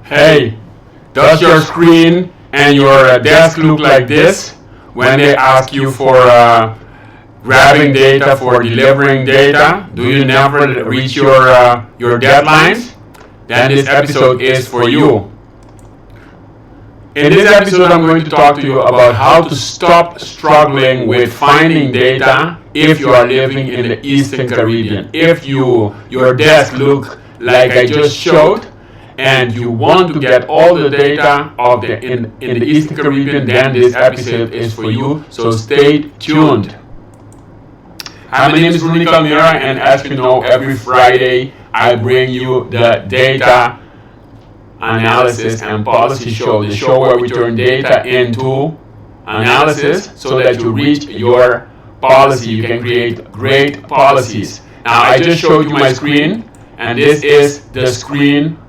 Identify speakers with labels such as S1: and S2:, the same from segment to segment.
S1: Hey, does your screen and your desk look like this when they ask you for grabbing data, for delivering data? Do you never reach your deadlines? Then this episode is for you. In this episode, I'm going to talk to you about how to stop struggling with finding data if you are living in the Eastern Caribbean. If your desk look like I just showed, and you want to get all the data of in the Eastern Caribbean, then this episode is for you. So stay tuned. Hi, my name is Rooney Calmira, and as you know, every Friday I bring you the data analysis and policy show, the show where we turn data into analysis so that you reach your policy. You can create great policies. Now, I just showed you my screen, and this is the screen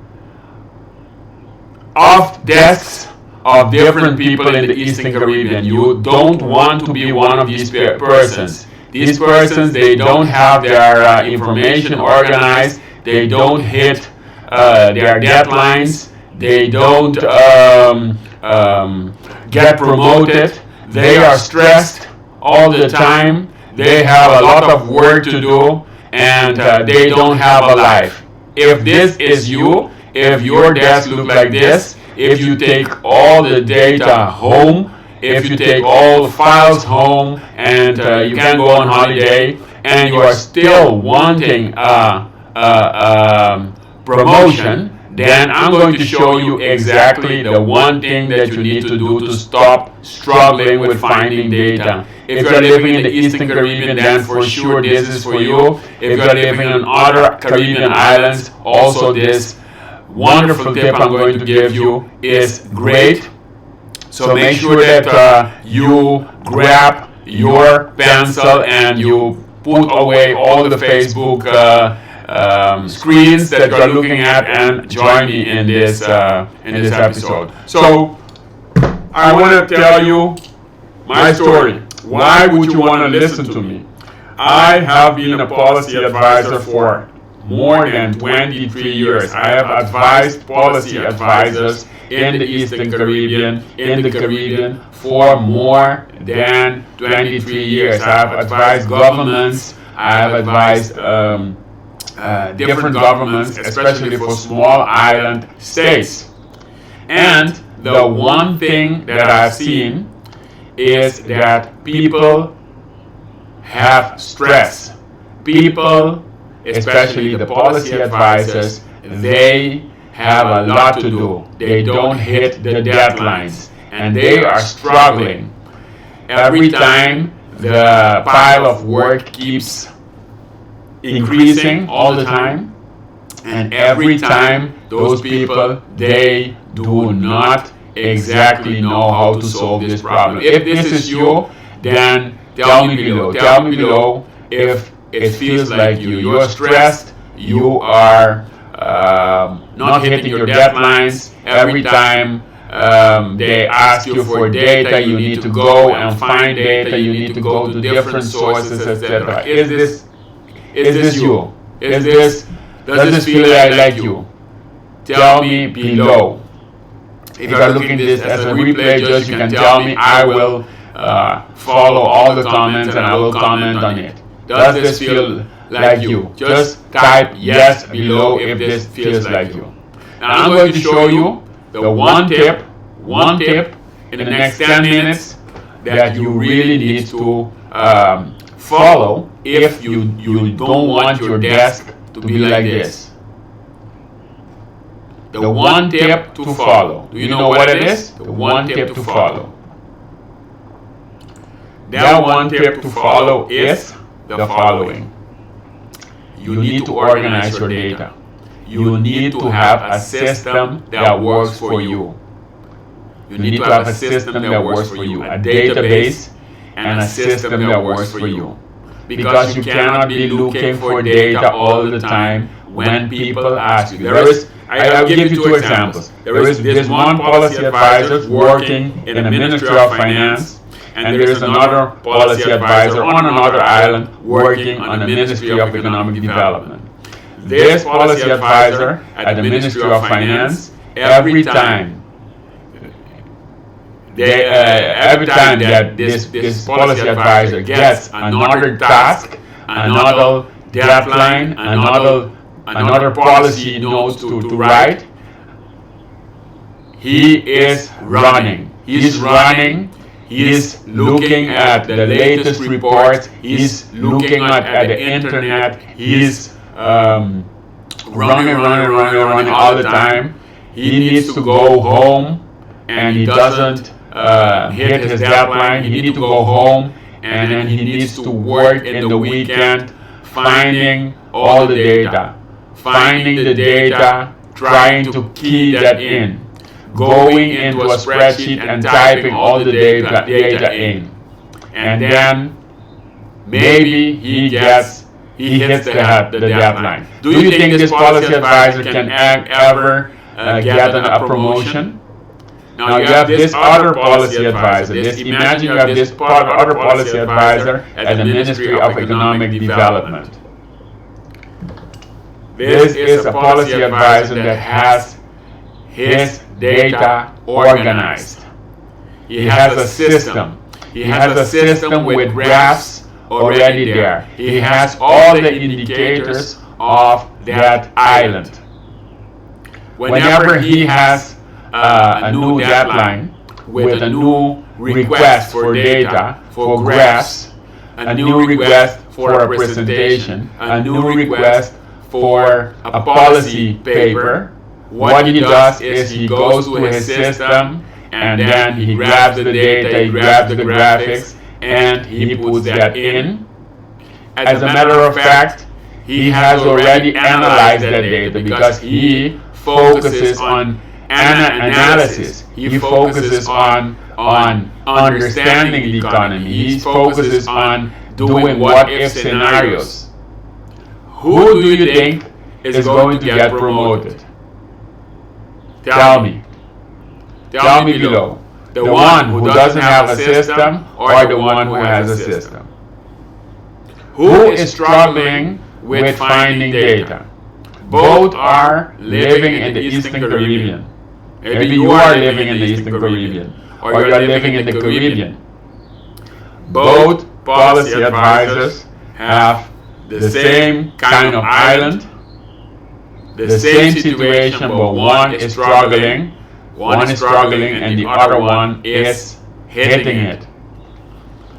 S1: of desks of different people in the Eastern Caribbean. You don't want to be one of these persons. These persons, they don't have their information organized. They don't hit their deadlines. They don't get promoted. They are stressed all the time. They have a lot of work to do, and they don't have a life. If this is you, if your desk look like this, if you take all the data home, if you take all the files home, and you can go on holiday, and you are still wanting promotion, then I'm going to show you exactly the one thing that you need to do to stop struggling with finding data. If you're living in the Eastern Caribbean, then for sure this is for you. If you're living on other Caribbean islands, also this wonderful tip I'm going to give you is great. So make sure that you grab your pencil and you put away all the Facebook screens that you are looking at and join me in this episode. So I want to tell you my story. Why would you want to listen to me? I have been a policy advisor for more than 23 years. I have advised policy advisors in the Eastern Caribbean, in the Caribbean, for more than 23 years. I have advised governments, I have advised different governments, especially for small island states. And the one thing that I've seen is that people have stress. People, especially the policy advisors, they have a lot to do. They don't hit the deadlines, and they are struggling. Every time the pile of work keeps increasing all the time, and every time those people, they do not exactly know how to solve this problem. If this is you, then tell me below if it feels like you're stressed, you are not hitting your deadlines. Every time they ask you for data, you need to go and find data, you need to go to different sources, etc. Is this you? Does this feel like you? Tell me below. If you are looking at this as a replay, just you can tell me. I will follow all the comments and I will comment on it. Does this feel like you? Just type yes below if this feels like you. Now I'm going to show you the one tip in the next 10 minutes that you really need to follow if you don't want your desk to be like this. The one tip to follow. Do you know what it is? The one tip to follow. That one tip to follow is the following. You need to organize your data. You need to have a system that works for you. You need to have a system that works for you. A database and a system that works for you. Because you cannot be looking for data all the time when people ask you. I'll give you two examples. There is this one policy advisor working in the Ministry of Finance, and there is another policy advisor on another island working on the Ministry of Economic Development. This policy advisor at the Ministry of Finance every time that this policy advisor gets another task, another deadline, another policy note to write, he is running. He's running. He's looking at the latest reports. He's looking at the internet. He's running all the time. He needs to go home, and he doesn't hit his deadline. He needs to go home, and then he needs to work in the weekend, finding all the data, trying to key that in, going into a spreadsheet and typing all the data in, and then maybe he hits the deadline. Do you think this policy advisor can ever get a promotion? Now you have this other policy advisor. Imagine you have this other policy advisor at the Ministry of Economic Development. This is a policy advisor that has his data organized. He has a system. He has a system with graphs already there. He has all the indicators of that island. Whenever he has a new deadline with a new request for data, for graphs, a new request for a presentation, a new request for a policy paper, what he does is he goes to his system and then he grabs the data, he grabs the graphics, and he puts that in. As a matter of fact, he has already analyzed that data because he focuses on analysis. He focuses on understanding the economy. He focuses on doing what-if scenarios. Who do you think is going to get promoted? Tell me. Tell me below. The one who doesn't have a system or the one who has a system? Who is struggling with finding data? Both are living in the Eastern Caribbean. Maybe you are living in the Eastern Caribbean, or you are living in the Caribbean. Both policy advisors have the same kind of island, the same situation, but one is struggling, and the other one is hitting it.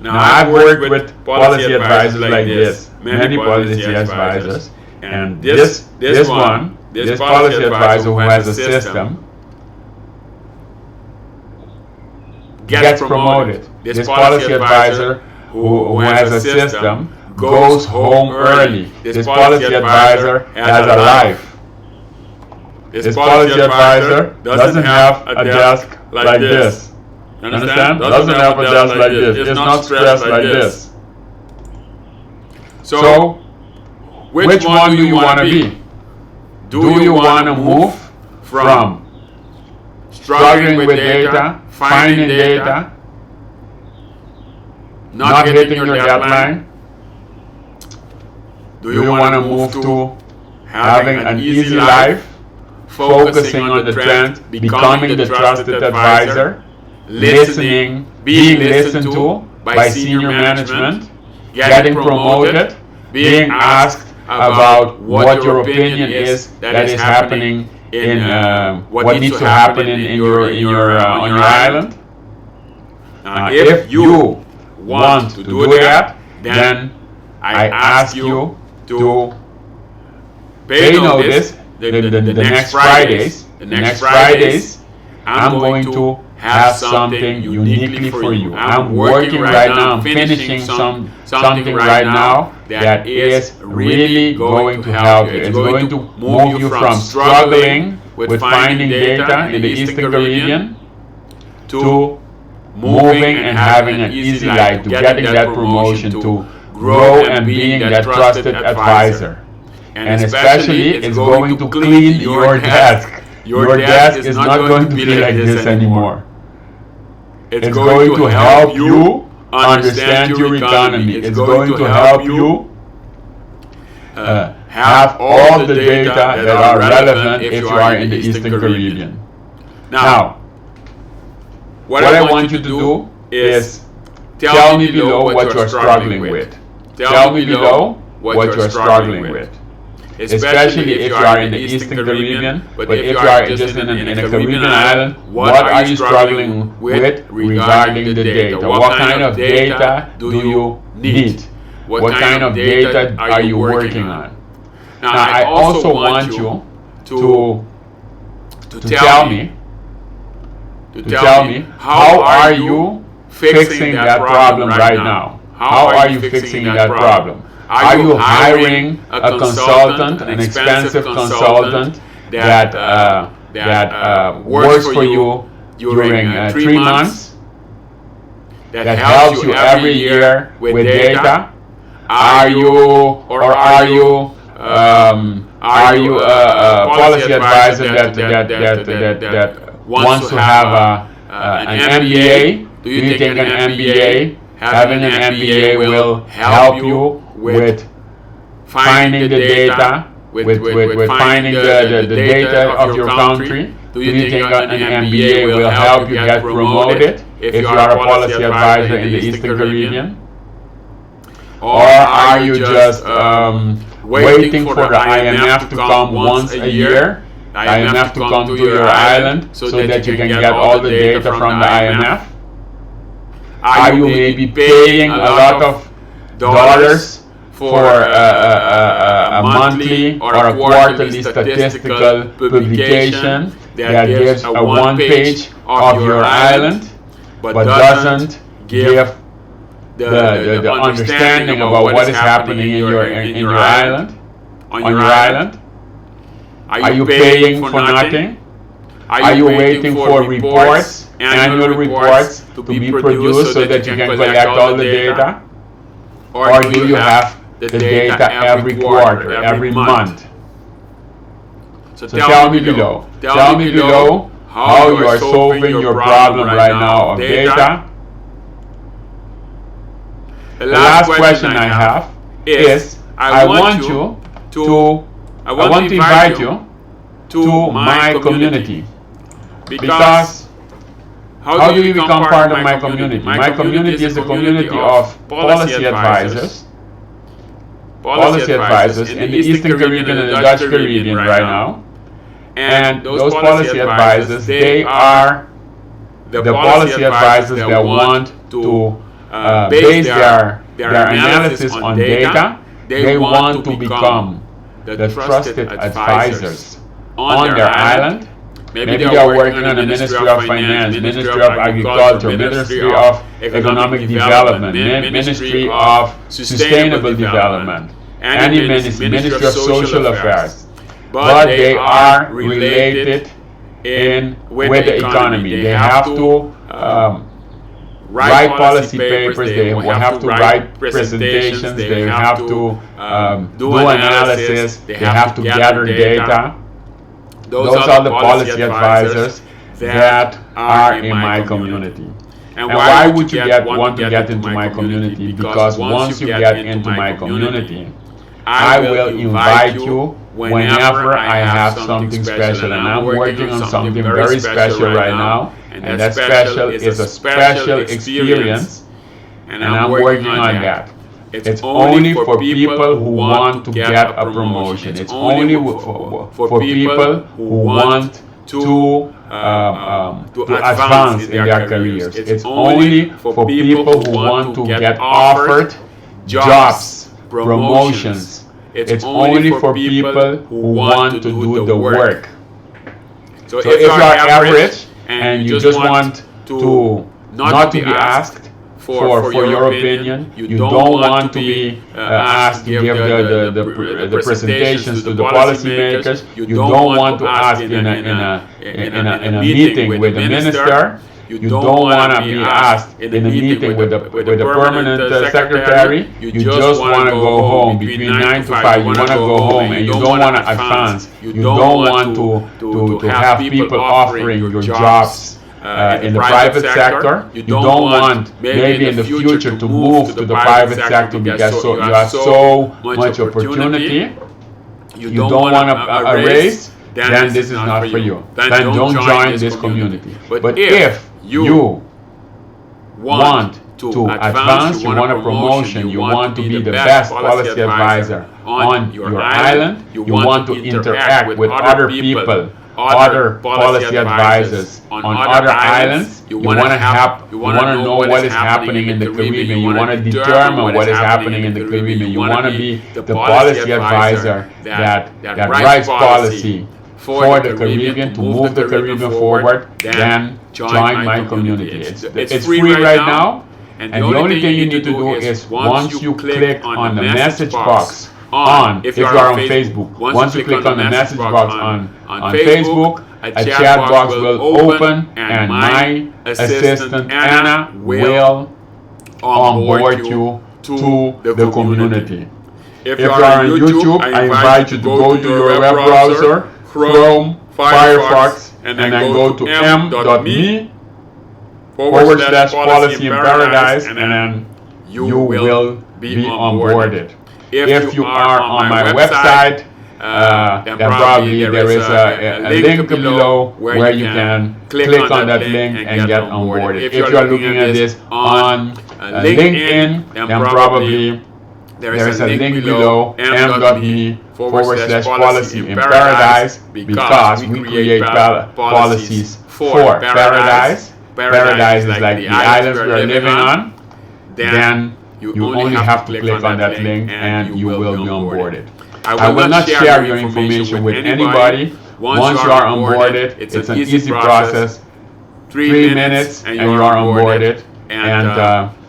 S1: Now, I've worked with policy advisors like this, many policy advisors, and this policy advisor who has a system gets promoted. This policy advisor who has a system goes home early. This policy advisor has a life. This policy advisor doesn't have a desk like this. You understand? Doesn't have a desk like this. It's not stressed like this. So, which one do you want to be? Do you want to move from struggling with data, finding data, not hitting your deadline? Do you want to move to having an easy life, focusing on the trend, becoming the trusted advisor, being listened to by senior management, getting promoted, being asked about what your opinion is that is happening in what needs to happen in your on your island? If you want to do that, then I ask you to pay notice the next Fridays. The next Fridays, I'm going to have something uniquely for you. I'm working right now, I'm finishing something right now that is really going to help you. It's going to move you from struggling with finding data in the Eastern Caribbean to moving and having an easy life, to getting that promotion, to grow and being that trusted advisor. And especially, it's going to clean your desk. Your desk is not going to be like this anymore. It's going to help you understand your economy. It's going to help you have all the data that are relevant if you are in the Eastern Caribbean. Now, what I want you to do is tell me below what you're struggling with. Tell me below what you're struggling with. Especially if you are in the Eastern Caribbean, but if you are just in a Caribbean island, what are you struggling with regarding the data? What kind of data do you need? What kind of data are you working on? Now, I also want you to tell me how are you fixing that problem right now? How are you fixing that problem? Are you hiring a consultant, an expensive consultant that works for you during 3 months, that helps you every year with data? Are you a policy advisor that wants to have an MBA? Do you think an MBA, having an MBA will help you with finding the data, with finding the data of your country? Do you think an MBA will help you get promoted if you are a policy advisor in the Eastern Caribbean? Or are you just waiting for the IMF to come once a year? The IMF to come to your island so that you can get all the data from the IMF? Are you maybe paying a lot of dollars for a monthly or a quarterly statistical publication that gives a 1 page of your island, but doesn't give the understanding about what is happening in your island, on your island? Are you paying for nothing? Are you waiting for reports, annual reports, to be produced so that you can collect all the data? Or do you have the data every quarter, every month? So tell me below. Tell me below how you are solving your problem right now of data. The last question I have is, I want to invite you to my community. Because how do you become part of my community? My community is a community of policy advisors in the Eastern Caribbean and the Dutch Caribbean right now. And those policy advisors, they are the policy advisors that want to base their analysis on data. They want to become the trusted advisors on their island. Maybe they are working on the Ministry of Finance, Ministry of Agriculture, Ministry of Economic Development, Ministry of Sustainable Development, any Ministry of Social Affairs. But they are related with the economy. They have to write policy papers, they will have to write presentations, they have to do analysis, they have to gather data. Those are the policy advisors that are in my community. And why would you want to get into my community? Because once you get into my community, I will invite you whenever I have something special. And I'm working on something very special right now. And that special is a special experience. And I'm working on that. It's only for people who want to get a promotion. It's only for people who want to advance in their careers. It's only for people who want to get offered jobs, promotions. It's only for people who want to do the work. So if you are average and you just want to not to be asked for your opinion, you don't want to be asked to give the presentations to the policymakers, you don't want to ask in a meeting with the minister, you don't want to be asked in a meeting with the permanent secretary, you just want to go home between 9 to 5, you want to go home and you don't want to advance, you don't want to have people offering your jobs in the private sector. You don't want maybe in the future to move to the private sector because you have so much opportunity. You don't want a raise. then this is not for you. Then don't join this community. But if you want to advance, you want a promotion, you want to be the best policy advisor on your island, you want to interact with other people, other policy advisors on other islands, you want to know what is happening in the Caribbean, you want to determine what is happening in the Caribbean, you want to be the policy advisor that writes policy for the Caribbean, to move the Caribbean forward, then join my community. It's free right now, and the only thing you need to do is once you click on the message box if you are on Facebook, once you click on the message box on Facebook, a chat box will open and my assistant Anna will onboard you to the community. If you are on YouTube, I invite you to go to your web browser, Chrome, Firefox, and then go to m.me/policy in paradise, and then you will be onboarded. If you are on my website, then probably there is a link below where you can click on that link and get onboarded. If you are looking at this on LinkedIn, then probably there is a link below m.me/policy in paradise, because we create policies for paradise. Paradise is like the islands we are living on. Then you only have to click on that link and you will be onboarded. I will not share your information with anybody. Once you are onboarded, it's an easy process. 3 minutes and you are onboarded, and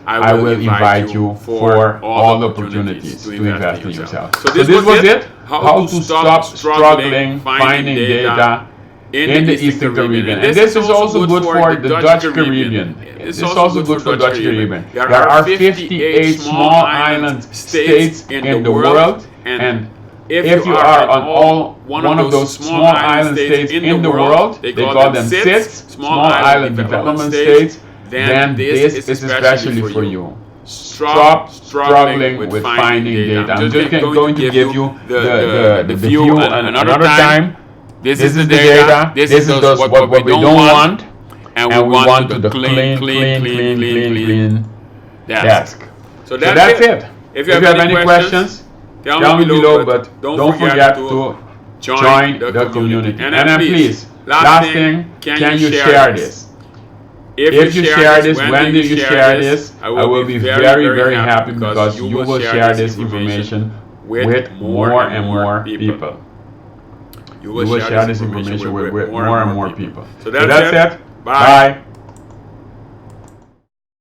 S1: I will invite you for all the opportunities to invest in yourself. So this was it. How to stop struggling finding data in the Eastern Caribbean. And this is also good for the Dutch Caribbean. This is also good for Dutch Caribbean. There are 58 small island states in the world, and if you are on one of those small island states in the world, they call them SIDS, Small Island Development States, then this is especially for you. Stop struggling with finding data. I'm just going to give you the view another time. This is the data. This is what we don't want, and we want to clean desk. So that's it. If you have any questions, tell me below, but don't forget to join the community. And then please, last thing, can you share this? If you share this, when do you share this? I will be very, very happy, because you will share this information with more and more people. You will share this information with more and more people. So that's it. Bye.